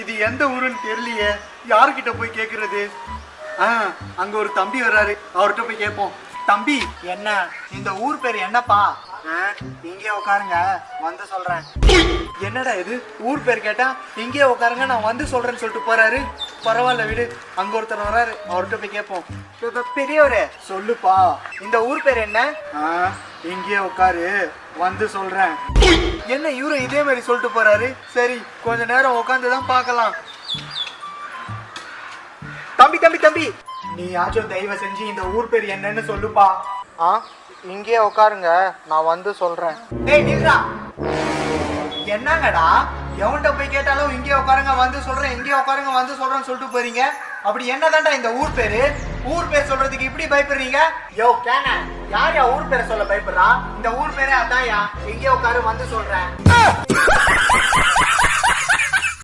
இது எந்த ஊருன்னு தெரியலையே, யாருக்கிட்ட போய் கேக்குறது? அங்க ஒரு தம்பி வர்றாரு, அவர்கிட்ட போய் கேட்போம். தம்பி, என்ன இந்த ஊர் பேர் என்னப்பா? இங்கே உட்காருங்க, வந்து சொல்றேன். என்னடா இது, ஊர் பேர் கேட்டா இங்கே உட்காருங்க நான் வந்து சொல்றேன்னு சொல்லிட்டு போறாரு. பரவாயில்ல விடு, அங்க ஒருத்தர் வர்றாரு, அவர்கிட்ட போய் கேட்போம். பெரியவரே சொல்லுப்பா, இந்த ஊர் பேர் என்ன? இங்கே உட்காரு, வந்து சொல்றேன். என்ன இவரும் இதே மாதிரி சொல்லிட்டு போறாரு. சரி, கொஞ்ச நேரம் உட்காந்துதான் பார்க்கலாம். தம்பி தம்பி தம்பி, நீ ஆச்சும் தயவு செஞ்சு இந்த ஊர் பேர் என்னன்னு சொல்லுப்பா. இங்கே உட்காருங்க, நான் வந்து சொல்றேன். டேய் நில்றா, என்னங்கடா எவன்கிட்ட போய் கேட்டாலும் இங்கே உட்காருங்க வந்து சொல்றேன், இங்கே உட்காருங்க வந்து சொல்றேன்னு சொல்லிட்டு போறீங்க. அப்படி என்னதான்டா இந்த ஊர் பேரு? ஊர் பேர் சொல்றதுக்கு இப்படி பயப்படுறீங்க? யோ கேன, யார் ஊர் பேரை சொல்ல பயப்படுறா? இந்த ஊர் பேரே அதான்யா, இங்கே உட்காரு வந்து சொல்றேன்.